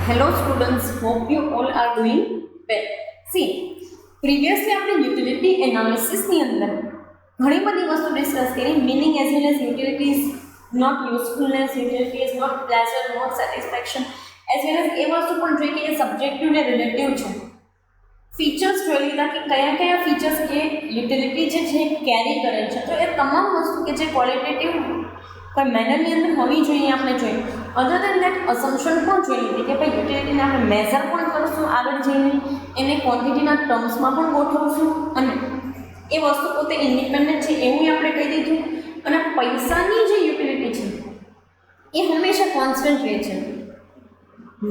Hello students, hope you all are doing well. See, previously આપણે utility એનાલિસિસની અંદર ઘણી બધી વસ્તુ ડિસ્કસ કરી, meaning as well as utilities, not usefulness, utility is not pleasure, not satisfaction, as well as એ વસ્તુ પણ જોઈ કે એ સબ્જેક્ટિવ ને રિલેટિવ છે. ફીચર્સ જોઈ લીધા કે કયા કયા ફીચર્સ એ યુટિલિટી જે છે કેરી કરે છે. તો એ તમામ વસ્તુ કે જે ક્વોલિટેટિવ કોઈ મેનરની અંદર હોવી જોઈએ આપણે જોઈએ. અધર દેન દેટ અસમ્પશન પણ જોઈ લીધી કે ભાઈ યુટિલિટીને આપણે મેઝર પણ કરશું, આગળ જઈને એને ક્વોન્ટિટીના ટર્મ્સમાં પણ ગોઠવશું અને એ વસ્તુ પોતે ઇન્ડિપેન્ડન્ટ છે એવું આપણે કહી દીધું. અને પૈસાની જે યુટિલિટી છે એ હંમેશા કોન્સ્ટન્ટ રહે છે.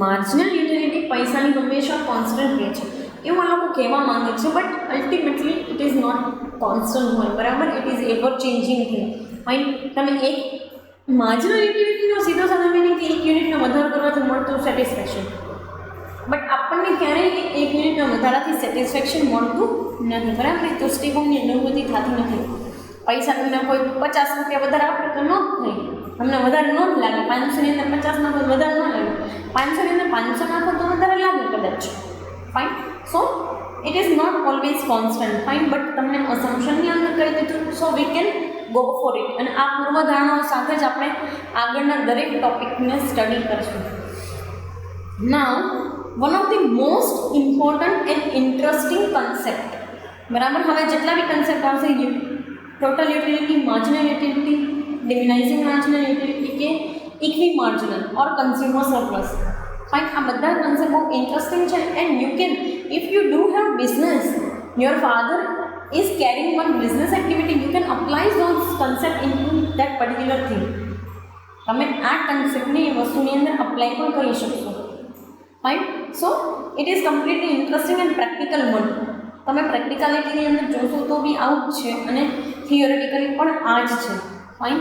માર્જિનલ યુટિલિટી પૈસાની હંમેશા કોન્સ્ટન્ટ રહે છે એવું આ લોકો કહેવા માંગે છે, but ultimately it is not constant હોય, બરાબર. It is ever changing thing. Fine, તમે એક માર્જિનલ યુટિલિટીનો સીધો સાધો મિનિંગ કે એક યુનિટનો વધારો કરવાથી મળતું સેટિસ્ફેક્શન, બટ આપણને ક્યારેય એક યુનિટના વધારાથી સેટિસ્ફેક્શન મળતું નથી, બરાબર. તો સ્ટીવોની અનુભૂતિ થતી નથી. પૈસા તમને કોઈ 50 રૂપિયા વધારે આપે તો ન થાય, તમને વધારે ન જ લાગે. 500ની અંદર 50 નાખો તો વધારે ન લાગે, 500ની અંદર 500 નાખો તો વધારે લાગે કદાચ. Fine, so it is not always constant. Fine, but તમને અસમ્પશનની અંદર કહી દીધું, so we can go for it. અને આ પૂર્વધારણાઓ સાથે જ આપણે આગળના દરેક ટોપિકને સ્ટડી કરીશું. Now one of the most important and interesting concept, બરાબર. હવે જેટલા બી કન્સેપ્ટ આવશે, total utility, marginal utility, diminishing marginal utility કે equi marginal or consumer surplus, fine, આ બધા કન્સેપ્ટ બહુ ઇન્ટરેસ્ટિંગ છે. And you can, if you do have business, your father is carrying one business activity, you can apply those concept into that particular thing. તમે આ કન્સેપ્ટને એ વસ્તુની અંદર apply પણ કરી શકશો. Fine, so it is completely interesting and practical one. તમે પ્રેક્ટિકાલિટીની અંદર જોશો તો બી આવું જ છે અને થિયોરિટિકલી પણ આ જ છે. Fine,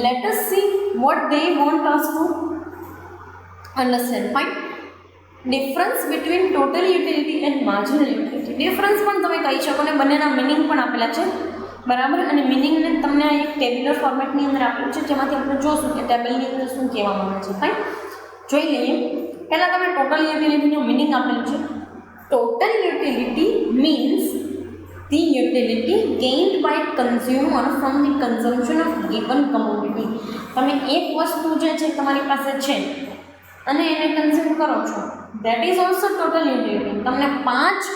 late us see what they want us to understand. Fine, difference between total utility and marginal utility. Difference પણ તમે કહી શકો ને બંનેના મિનિંગ પણ આપેલા છે, બરાબર. અને મિનિંગને તમને આ એક ટેબ્યુલર ફોર્મેટની અંદર આપેલું છે, જેમાંથી આપણે જોશું કે ટેબલની અંદર શું કહેવા માંગે છે. ફાઇન, જોઈ લઈએ. પહેલાં તમે ટોટલ યુટિલિટીનું મિનિંગ આપેલું છે. Total utility means the utility gained by consumer from the consumption of given commodity. તમે એક વસ્તુ જે છે તમારી પાસે છે અને એને કન્ઝ્યુમ કરો છો, that is also total utility. તમને 5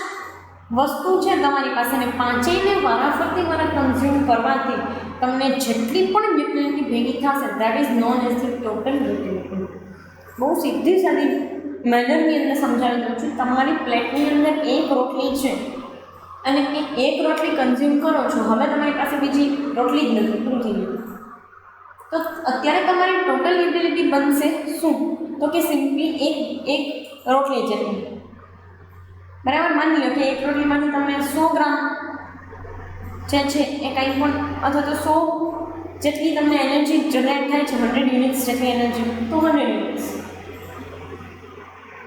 વસ્તુ છે તમારી પાસે ને પાંચેયને વારાફરતી કન્ઝ્યુમ કરવાથી તમને જેટલી પણ યુટિલિટી ભેગી થશે, that is known as the total utility. બહુ સીધી સાદી મેનરની અંદર સમજાવી દઉં છું. તમારી પ્લેટની અંદર એક રોટલી છે અને એ એક રોટલી કન્ઝ્યુમ કરો છો, હવે તમારી પાસે બીજી રોટલી જ નથી, પૂરું થઈ ગયું. તો અત્યારે તમારી ટોટલ યુટિલિટી બનશે શું? તો કે સિમ્પલી એક રોટલી જેટલી, બરાબર. માની લો કે એક રોટલીમાંથી તમને 100 ગ્રામ જે છે એ કંઈ પણ અથવા તો 100 જેટલી તમને એનર્જી જનરેટ થાય છે, 100 યુનિટ્સ જેટલી એનર્જી, તો 100 યુનિટ્સ.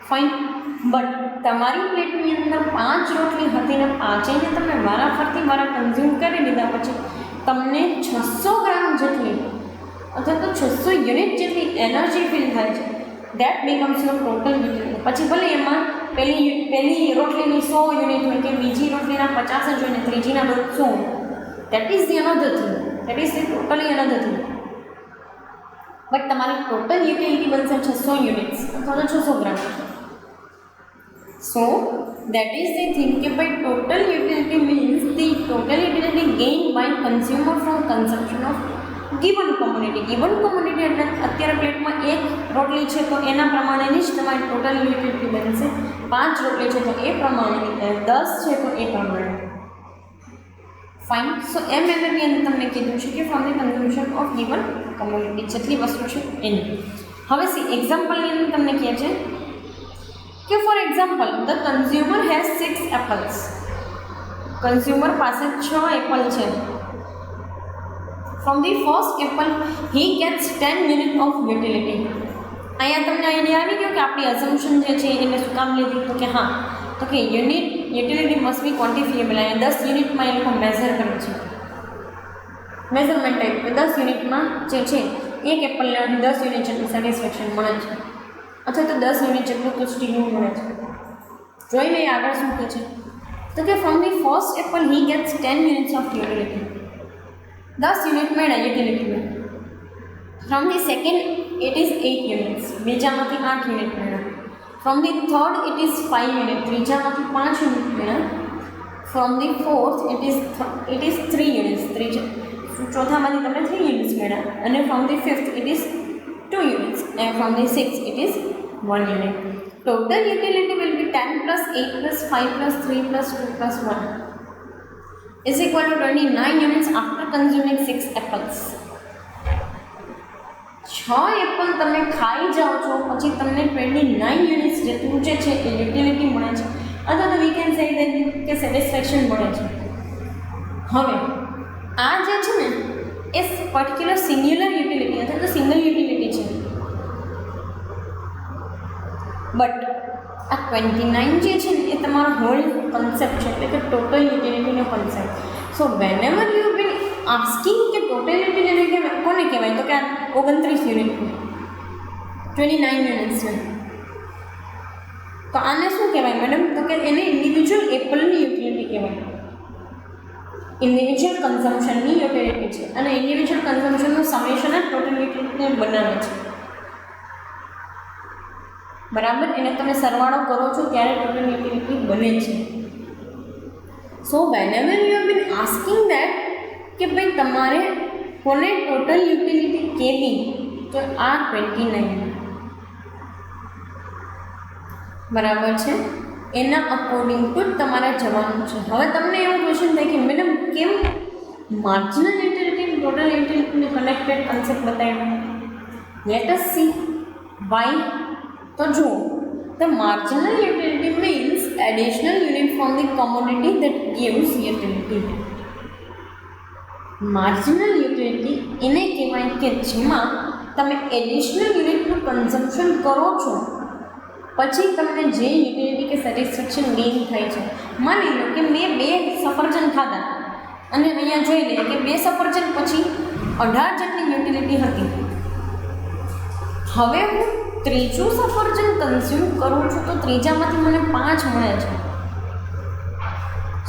ફાઇન, બટ તમારી પ્લેટની અંદર 5 રોટલી હતી ને પાંચેયને તમે વારાફરતી કન્ઝ્યુમ કરી લીધા પછી તમને 600 ગ્રામ જેટલી અથવા તો 600 યુનિટ જેટલી એનર્જી ફીલ થાય છે. That becomes your total utility. પછી ભલે એમાં પહેલી રોટલીની 100 યુનિટ હોય કે બીજી રોટલીના 50 જ હોય ને ત્રીજીના 200, that is the another thing, that is the totally another thing. But તમારી ટોટલ યુટિલિટી બનશે 600 યુનિટ્સ અથવા તો 600 gram. So that is the thing કે ભાઈ total utility means the total utility gain by consumer from consumption of given commodity. Given commodity એટલે અત્યારે પ્લેટમાં એક રોટલી છે તો એના પ્રમાણેની જ તમારી ટોટલ યુટિલિટી બનશે. 5 રોટલી છે તો એ પ્રમાણેની, 10 છે તો એ પ્રમાણે. ફાઇન, સો એ મેથડની અંદર તમને કીધું છે કે from the consumption of given commodity જેટલી વસ્તુ છે એની. હવે સી એક્ઝામ્પલની અંદર તમને કહે છે કે for example the consumer has 6 apples. Consumer પાસે 6 એપલ છે. From the first apple he gets 10 unit of utility. અહીંયા તમને આઈડિયા આવી ગયો કે આપણી અઝમ્પશન જે છે એને શું કામ લીધી? તો કે હા, તો કે યુટિલિટી મસ્ટ બી ક્વોન્ટિફિએબલ. અહીંયા 10 યુનિટમાં એ લોકો મેઝર કરે છે, મેઝરમેન્ટ ટાઈપ. 10 યુનિટમાં જે છે એક એપલ લેવાથી 10 યુનિટ જેટલું સેટિસ્ફેક્શન મળે છે. અથવા તો 10 યુનિટ જેટલું તો સ્ટીલનું મળે છે. જોઈ લઈએ આગળ શું કહે છે. તો કે from the first apple he gets 10 units of utility. 10 unit મળ્યા યુટિલિટીમાં. From the second it is 8 units, બીજામાંથી 8 યુનિટ મળ્યા. From the third it is 5 unit, ત્રીજામાંથી 5 યુનિટ મળ્યા. From the fourth it is 3 units, ચોથામાંથી તમને 3 યુનિટ્સ મળ્યા. અને from the fifth it is 2 units and from the sixth it is 1 unit. Total utility will be 10 plus 8 plus 5 plus 3 plus 2 plus 1 is equal to 29 units after consuming 6 apples. 6 Apple તમે ખાઈ જાઓ છો પછી તમને 29 units જેટલું જે છે એ utility મળે છે, અથવા તો વી કેન સે કે સેટિસ્ફેક્શન મળે છે. હવે આ જે છે ને એ પર્ટિક્યુલર સિંગ્યુલર યુટિલિટી અથવા તો સિંગલ યુટિલિટી છે. બટ આ 29 જે છે ને એ તમારો હોલ કન્સેપ્ટ છે, એટલે કે ટોટલ યુટિલિટીનો concept. So whenever you been asking કે ટોટલ યુટિલિટી કોને કહેવાય, તો કે આ 29 યુનિટ 29 યુનિટ્સ છે. તો આને શું કહેવાય મેડમ, તો કે એને ઇન્ડિવિજ્યુઅલ એપલની યુટિલિટી કહેવાય. ઇન્ડિવિજ્યુઅલ કન્ઝમ્પશનની યુટિલિટી છે અને ઇન્ડિવિજ્યુઅલ કન્ઝમ્પશનનું સમેશન જ ટોટલ યુટિલિટીને બનાવે છે. બરાબર, એને તમે સરવાળો કરો છો ત્યારે ટોટલ યુટિલિટી બને છે. સો whenever you have been asking that કે ભાઈ તમારે કોને ટોટલ યુટિલિટી કેવી, તો આ 29 બરાબર છે, એના અકોર્ડિંગ ટુ તમારે જવાનું છે. હવે તમને એવું ક્વેશ્ચન થાય કે મેડમ કેમ માર્જિનલ યુટિલિટી ટોટલ યુટિલિટીને કનેક્ટેડ કન્સેપ્ટ બતાવ્યો. Let us see why. તો જુઓ, the marginal utility means additional unit from the commodity that gives utility. Marginal utility એને કહેવાય કે જેમાં તમે એડિશનલ યુનિટનું કન્ઝમ્પશન કરો છો પછી તમને જે યુટિલિટી કે સેટિસ્ફેક્શન ગેઇન થાય છે. માની લો કે મેં 2 સફરજન ખાધા અને અહીંયા જોઈ લઈએ કે 2 સફરજન પછી 18 જેટલી યુટિલિટી હતી. હવે હું ત્રીજું સફરજન કન્ઝ્યુમ કરું છું તો ત્રીજામાંથી મને 5 મળે છે.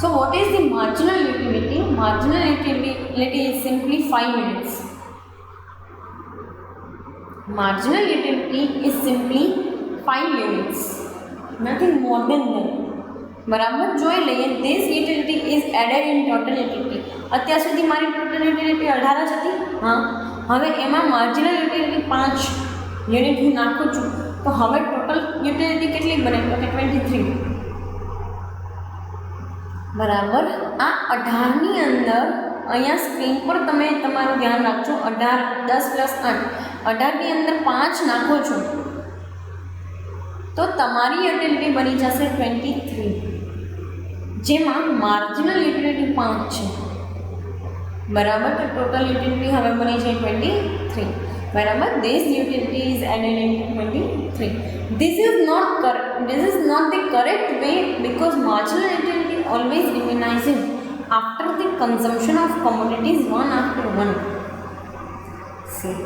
So what is the marginal utility? Marginal utility is simply 5 units. Marginal utility is simply 5 units, nothing more than that. બરાબર, જોઈ લઈએ. This utility is added in total utility. અત્યાર સુધી મારી ટોટલ યુટિલિટી 18 જ હતી. હા, હવે એમાં માર્જિનલ યુટિલિટી 5 યુનિટ હું નાખું છું તો હવે ટોટલ યુટિલિટી કેટલી બને, તો કે 23. બરાબર, આ 18ની અંદર અહીંયા સ્ક્રીન પર તમે તમારું ધ્યાન રાખજો. 18 10 પ્લસ 8, 18ની અંદર 5 નાખો છો તો તમારી યુટિલિટી બની જશે 23, જેમાં માર્જિનલ યુટિલિટી 5 છે. બરાબર, તો ટોટલ યુટિલિટી હવે બની છે 23. બરાબર, this utility is added in 23. This is not the correct way because marginal utility always diminishes after the consumption of commodities one after one. See,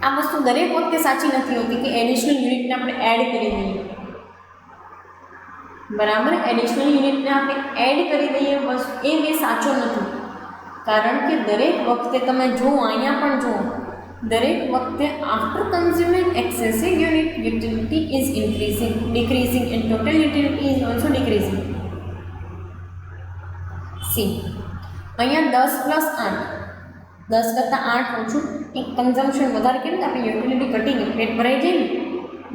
આ વસ્તુ દરેક વખતે સાચી નથી હોતી કે એડિશનલ યુનિટને આપણે એડ કરી દઈએ. બરાબર, એડિશનલ યુનિટને આપણે એડ કરી દઈએ બસ એ બે સાચો નથી. કારણ કે દરેક વખતે તમે જુઓ, અહીંયા પણ જુઓ, દરેક વખતે after consuming excessive unit utility is decreasing and total utility is also decreasing. C, અહીંયા 10 પ્લસ 8, 10 કરતાં 8 ઓછું, એક કન્ઝમ્પશન વધારે કેમ કે આપણી યુટિલિટી ઘટી ગઈ, પેટ ભરાઈ જાય ને.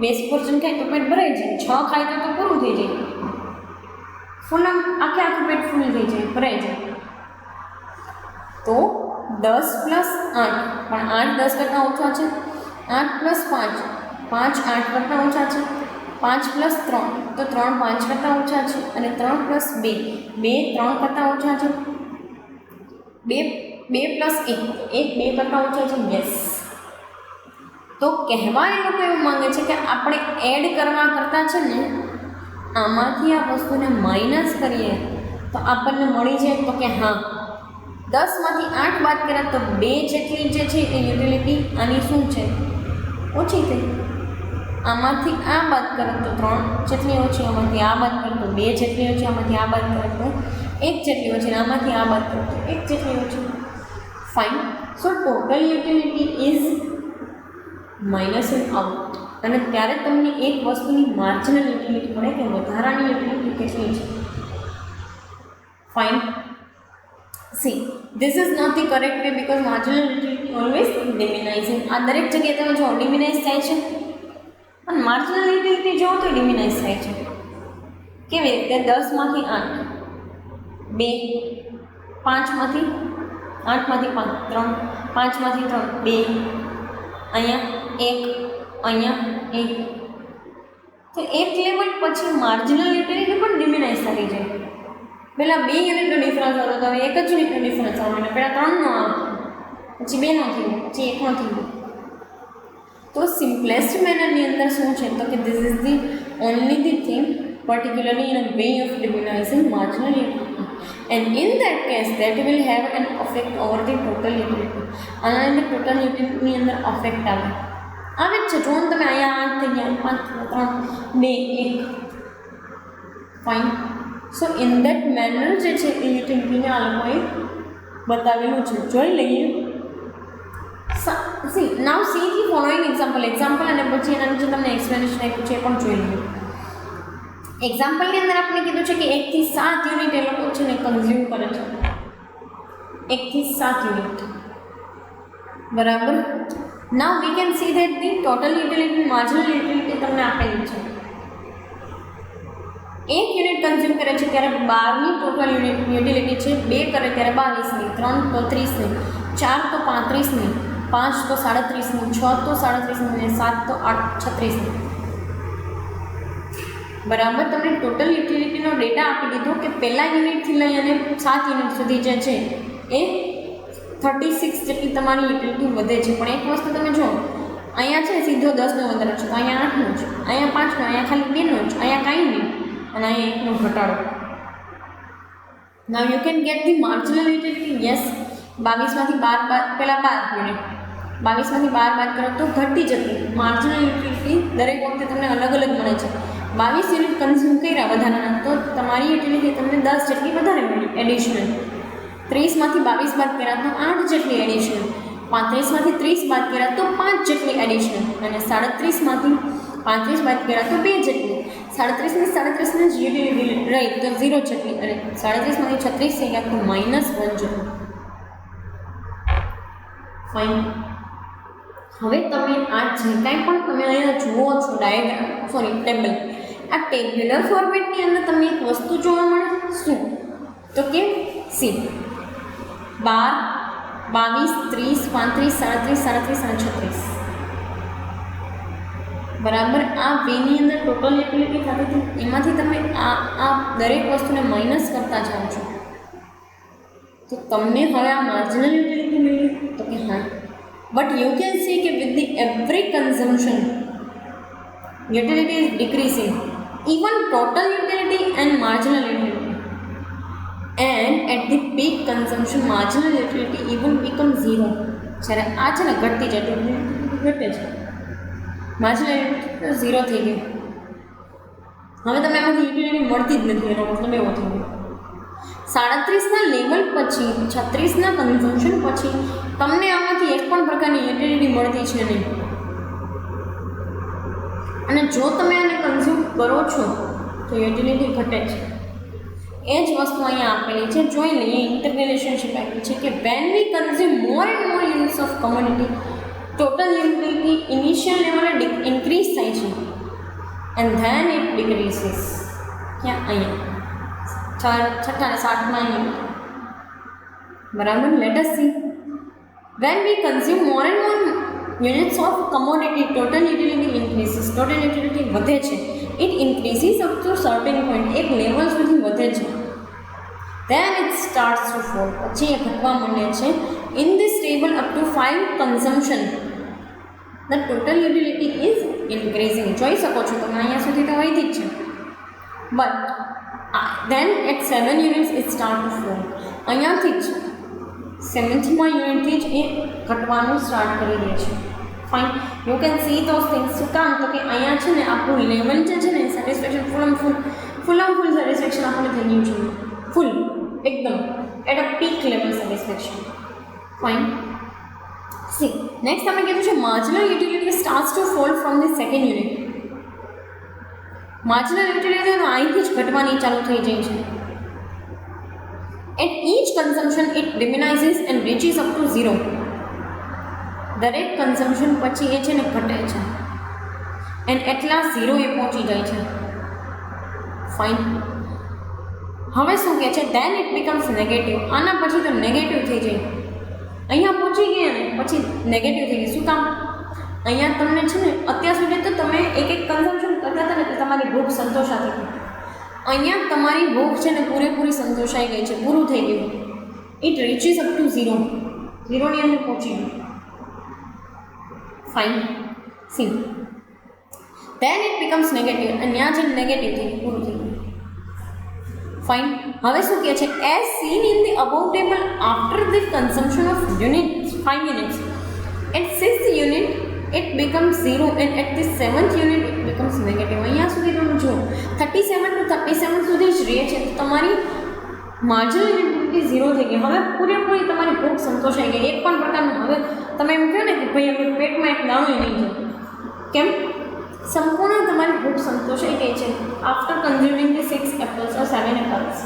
2 પોર્શન ખાય તો પેટ ભરાઈ જાય, 6 ખાય તો પૂરું થઈ જાય, ફૂલ આખું પેટ ફૂલ થઈ જાય, ભરાઈ જાય. તો 10 પ્લસ 8, પણ 8 10 કરતાં ઓછા છે. 8 પ્લસ 5, 5 8 કરતાં ઓછા છે. 5 પ્લસ 3, તો 3 5 કરતાં ઓછા છે. અને 3 પ્લસ 2, 2 3 કરતાં ઓછા છે. 2 પ્લસ 1, 1 2 કરતાં ઓછા છે. યસ, તો કહેવા એ લોકો એવું માંગે છે કે આપણે એડ કરવા કરતાં છે ને આમાંથી આ વસ્તુને માઇનસ કરીએ તો આપણને મળી જાય. તો કે હા, 10માંથી 8 બાદ કર્યા તો 2 જેટલી જે છે એ યુટિલિટી આની શું છે, ઓછી થઈ. આમાંથી આ બાદ કરો તો 3 જેટલી ઓછી, આમાંથી આ બાદ કરો તો 2 જેટલી ઓછી, આમાંથી આ બાદ કરો તો 1 જેટલી ઓછી, અને આમાંથી આ બાદ કરો તો 1 જેટલી ઓછી. Fine. So total utility is minus in out. અને ત્યારે તમને એક વસ્તુની માર્જિનલ યુટિલિટી મળે કે વધારાની યુટિલિટી કેટલી છે. Fine. See, this is not the correct way because marginal utility always diminishing. આ દરેક જગ્યાએ તમે જો ડિમિનાઇઝ થાય છે, અને માર્જિનલ યુટિલિટી જો તો ડિમિનાઇઝ થાય છે. કેવી રીતે? 10 માંથી 8, 2, 5 માંથી 8 માંથી 5, 3, 5 માંથી 3, 2, અહીંયા 1, અહીંયા 1. તો એક લેવલ પછી માર્જિનલ યુટિલિટી પણ ડિમિનાઇઝ થઈ જાય. પહેલાં 2 યુનિટનો ડિફરન્સ હતો, તો હવે 1 જ યુનિટનો ડિફરન્સ આવે, અને પહેલાં 3નો આવે, પછી 2નો થઈ ગયો, પછી 1નો થઈ ગયો. તો સિમ્પલેસ્ટ મેનરની અંદર શું છે તો કે this is the only the thing particularly in a way of diminishing marginal utility, and in that case that will have an effect over the total utility. અને the total utility ની અંદર effect આવે જ છે. જો તમે અહીંયા 8 થઈ ગયા, 5, 3, 2, 1. Fine. So in that manner જે છે એ યુટિલિટીને આ લોકોએ બતાવેલું છે. જોઈ લઈએ. C now C the following example અને પછી એના નીચે તમને એક્સપ્લેનેશન આપ્યું છે એ પણ જોઈ લઈએ. એક્ઝામ્પલની અંદર આપણે કીધું છે કે 1 થી 7 યુનિટ એ લોકો છે ને કન્ઝ્યુમ કરે છે. 1 થી 7 યુનિટ. બરાબર. Now we can see that the total utility marginal utility તમને આપેલી છે. 1 યુનિટ કન્ઝ્યુમ કરે છે ત્યારે 12ની ટોટલ યુટિલિટી છે, 2 કરે ત્યારે 22ની, 3 તો 30ની, 4 તો 35ની, 5 તો 37ની, 6 તો 37ની, અને 7 તો 36ની. બરાબર. તમને ટોટલ યુટિલિટીનો ડેટા આપી દીધો કે પહેલા યુનિટથી લઈ અને 7 યુનિટ સુધી જે છે એ 36 જેટલી તમારી યુટિલિટી વધે છે. પણ એક વસ્તુ તમે જો, અહીંયા છે સીધો 10નો વધારો છે, તો અહીંયા 8નો છે, અહીંયા 5નો, અહીંયા ખાલી 2નો છે, અહીંયા કાંઈ નહીં, અને અહીંયા 1નો ઘટાડો. Now you can get the marginal utility. Yes, 22માંથી 12 બાદ, પહેલાં 12 યુનિટ, 22માંથી 12 બાદ કરો તો ઘટી જતી માર્જિનલ યુટિલિટી દરેક વખતે તમને અલગ અલગ મળે છે. 22 યુનિટ કન્ઝ્યુમ કર્યા વધારાના તો તમારી યુટિલિટી તમને 10 જેટલી વધારે મળી એડિશનલ. 30માંથી 22 બાદ કર્યા તો 8 જેટલી એડિશનલ. 35માંથી 30 બાદ કર્યા તો 5 જેટલી એડિશનલ. અને 37માંથી 35 બાદ કર્યા તો 2 જેટલી. 37ની 37ને જ યુટિલિટી રહી તો 0 જેટલી. અને 37માંથી 36 થઈ ગયા તો -1 જેટલી. ફાઇન. હવે તમે આ જે કાંઈ પણ તમે અહીંયા જુઓ છો ટેબલ, આ ટેબ્યુલર ફોર્મેટની અંદર તમને એક વસ્તુ જોવા મળે. શું તો કે સી 12, 22, 30, 35, 37, 37 અને 36. બરાબર. આ વેની અંદર ટોટલ યુટિલિટી થતી હતી, એમાંથી તમે આ દરેક વસ્તુને માઇનસ કરતા જાઓ છો, તો તમને હવે આ માર્જિનલ યુટિલિટી મળી. તો કે હા, but you can see that with the every consumption utility is decreasing, even total utility and marginal utility, and at the peak consumption marginal utility even becomes 0. જ્યારે આ છે ને ઘટતી જાય તો ઘટે છે, માર્જિનલ યુટિલિટી 0 થઈ ગઈ. હવે તમે આમાંથી યુટિલિટી મળતી જ નથી, એનો મતલબ એવો થઈ ગયો. 37ના લેવલ પછી 36ના કન્ઝમ્પશન પછી તમને આમાંથી એક પણ પ્રકારની યુટિલિટી મળતી છે નહીં. અને જો તમે આને કન્ઝ્યુમ કરો છો તો યુટિલિટી ઘટે છે. એ જ વસ્તુ અહીંયા આપેલી છે. જોઈ લઈએ. ઇન્ટરરિલેશનશિપ આપી છે કે when we consume more and more units of commodity total utility initial લેવલે ઇન્ક્રીઝ થાય છે એન્ડ ધેન ઇટ ડિક્રીઝિસ. ક્યાં? અહીંયા 6 અને 7માં યુનિટ. બરાબર. Late us C. When we consume more and more units of commodity, total utility increases. Total utility વધે છે. It increases up to certain point. એક લેવલ સુધી વધે છે. Then it starts to fall. પછી એ ઘટવા માંડે છે. In this table up to 5 consumption, the total utility is increasing. જોઈ શકો છો તમે અહીંયા સુધી તો વધી જ છે. But then at 7 units it start to fall. અહીંયાથી જ 7થમાં યુનિટથી જ એ ઘટવાનું સ્ટાર્ટ કરી દે છે. Fine. You can see those things. શું કામ? તો કે અહીંયા આપણું લેવલ જે છે ને સેટિસ્ફેક્શન ફૂલ સેટિસ્ફેક્શન આપણને થઈ ગયું છે, ફૂલ એકદમ at a peak level satisfaction. Fine. See next તમે કીધું છે marginal utility starts to fall from the second unit. Marginal utility અહીંથી જ ઘટવાની ચાલુ થઈ જાય છે. At each consumption it diminishes and reaches up to 0. દરેક કન્ઝમ્પશન પછી એ છે ને ઘટે છે એન્ડ એટલા 0 એ પહોંચી જાય છે. ફાઇન. હવે શું કહે છે દેન ઇટ બીકમ્સ નેગેટિવ. આના પછી તો નેગેટિવ થઈ જાય. અહીંયા પહોંચી ગયા ને પછી નેગેટિવ થઈ ગઈ. શું કામ? અહીંયા તમને છે ને અત્યાર સુધી તો તમે એક કન્ઝમ્પશન કરતા હતા ને તો તમારી ભૂખ સંતોષાતી હતી. અહીંયા તમારી ભૂખ છે ને પૂરેપૂરી સંતોષાઈ ગઈ છે, પૂરું થઈ ગયું. It reaches up to 0. 0ની અંદર પહોંચી ગયું. Fine. See then it becomes negative. અને ત્યાં જે નેગેટિવ થઈ ગયું, પૂરું થઈ ગયું. ફાઇન. હવે શું કહે છે as seen in the above table after the consumption of units 5 units at 6th unit it becomes 0 and at the 7th unit it becomes negative. અહીંયા સુધી તમે જુઓ 37 to 37 સુધી જ રહે છે તો તમારી માર્જિનલ યુટિલિટી 0 થઈ ગઈ. હવે પૂરેપૂરી તમારી ભૂખ સંતોષાઈ ગઈ. એક પણ પ્રકારનું હવે તમે એમ કહો ને કે ભાઈ હવે પેટમાં એક દાણો નહીં જાય. કેમ? સંપૂર્ણ તમારી ભૂખ સંતોષાઈ ગઈ છે after consuming the 6 apples or 7 apples.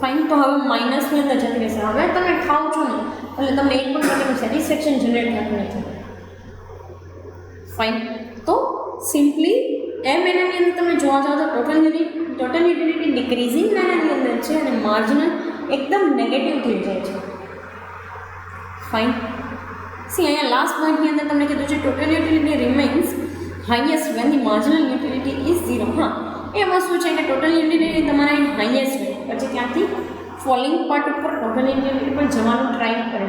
Fine. તો હવે માઇનસની અંદર જતી રહેશે. હવે તમે ખાઓ છો ને એટલે તમને એક પણ પ્રકારનું સેટિસ્ફેક્શન જનરેટ થતું નથી. ફાઇન. તો સિમ્પલી એની અંદર તમે જોવા જાઓ તો ટોટલ યુટિલિટી ડિક્રીઝિંગ મેનરની અંદર છે અને માર્જિનલ એકદમ નેગેટિવ થઈ જાય છે. ફાઇન. સી અહીંયા લાસ્ટ પોઈન્ટની અંદર તમને કીધું છે total utility remains highest when the marginal utility is 0. હા, એ વસ્તુ છે કે ટોટલ યુટિલિટી તમારા હાઈએસ્ટ હોય પછી ત્યાંથી ફોલિંગ પાર્ટ ઉપર ટોટલ યુટિલિટી પર જવાનું ટ્રાય કરે.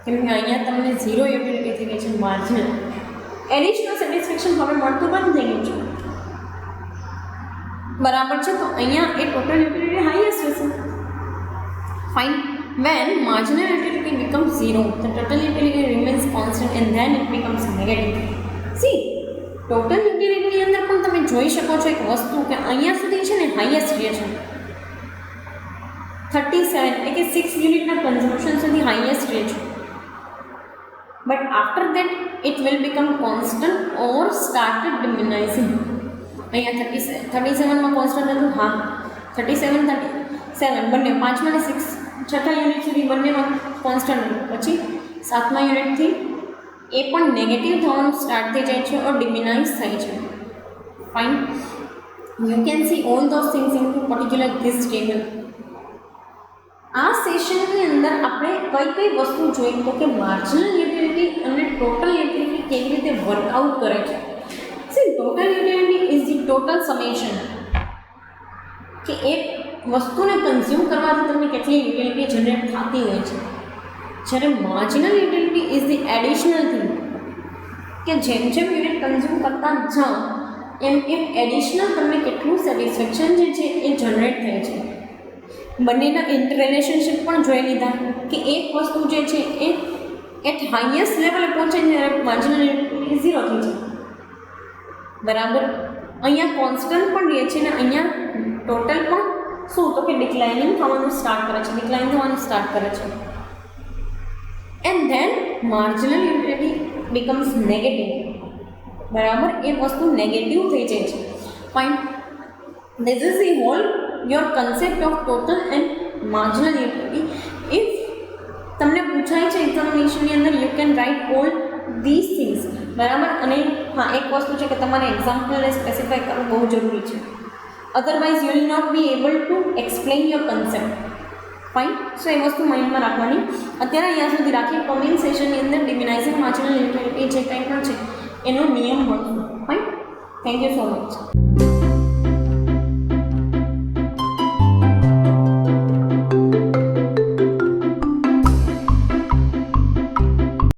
કેમ કે અહીંયા તમને 0 યુટિલિટી થઈ ગઈ છે માર્જિનલ. એડિશનલ સેટિસ્ફેક્શન હવે મળતું બંધ થઈ ગયું છે. બરાબર છે. તો અહીંયા એ ટોટલ યુટિલિટી હાઈએસ્ટ હશે. Fine. When marginal utility becomes 0 the total utility remains constant and then it becomes negative. See total યુટિલિટીની અંદર પણ તમે જોઈ શકો છો એક વસ્તુ કે અહીંયા સુધી છે ને હાઈએસ્ટ રહે છે 37 એટલે કે 6 યુનિટના કન્ઝમ્પશન સુધી હાઈએસ્ટ રહે છે. But after that it will become constant or started diminishing. અહીંયા 37માં કોન્સ્ટન્ટ હતું. હા, 37 બંને 5માં અને 6 છઠ્ઠા યુનિટ સુધી બંનેમાં કોન્સ્ટન્ટ હતું. પછી 7મા યુનિટથી એ પણ નેગેટિવ થવાનું સ્ટાર્ટ થઈ જાય છે ઓર ડિમિનાઇઝ થાય છે. Fine. You can see all those things in particular this table. આ સેશનની અંદર આપણે કઈ કઈ વસ્તુ જોઈ તો કે માર્જિનલ યુટિલિટી અને ટોટલ યુટિલિટી કેવી રીતે વર્કઆઉટ કરે છે. C total utility is the total summation કે એક વસ્તુને કન્ઝ્યુમ કરવાથી તમને કેટલી યુટિલિટી જનરેટ થતી હોય છે. જ્યારે marginal utility is the additional thing કે જેમ જેમ યુનિટ કન્ઝ્યુમ કરતા જાઓ એમ એડિશનલ તમને કેટલું સેટિસ્ફેક્શન જે છે એ જનરેટ થાય છે. બંનેના ઇન્ટરરિલેશનશિપ પણ જોઈ લીધા કે એક વસ્તુ જે છે એ એટ હાઈએસ્ટ લેવલે પહોંચે ત્યારે માર્જિનલ યુટિલિટી 0 થઈ જાય. બરાબર. અહીંયા કોન્સ્ટન્ટ પણ રહે છે ને અહીંયા ટોટલ પણ શું તો કે ડિક્લાઇનિંગ થવાનું સ્ટાર્ટ કરે છે, ડિક્લાઇન થવાનું સ્ટાર્ટ કરે છે. And then marginal utility becomes negative. બરાબર. એ વસ્તુ નેગેટિવ થઈ જાય છે. Fine. This is the hall your concept of total and marginal utility. If તમને પૂછાય છે એક્ઝામિનેશનની અંદર you can write all this things. બરાબર. અને હા, એક વસ્તુ છે કે તમારે એક્ઝામ્પલને સ્પેસિફાઈ કરવું બહુ જરૂરી છે. Otherwise you will not be able to explain your concept. Fine. So એ વસ્તુ માઇન્ડમાં રાખવાની. અત્યારે અહીંયા સુધી રાખી. કમિંગ સેશનની અંદર ડિમિનાઇઝિંગ માર્જિનલ યુટિલિટી જે કંઈ પણ છે એનો નિયમ મળશે. Fine. Thank you so much.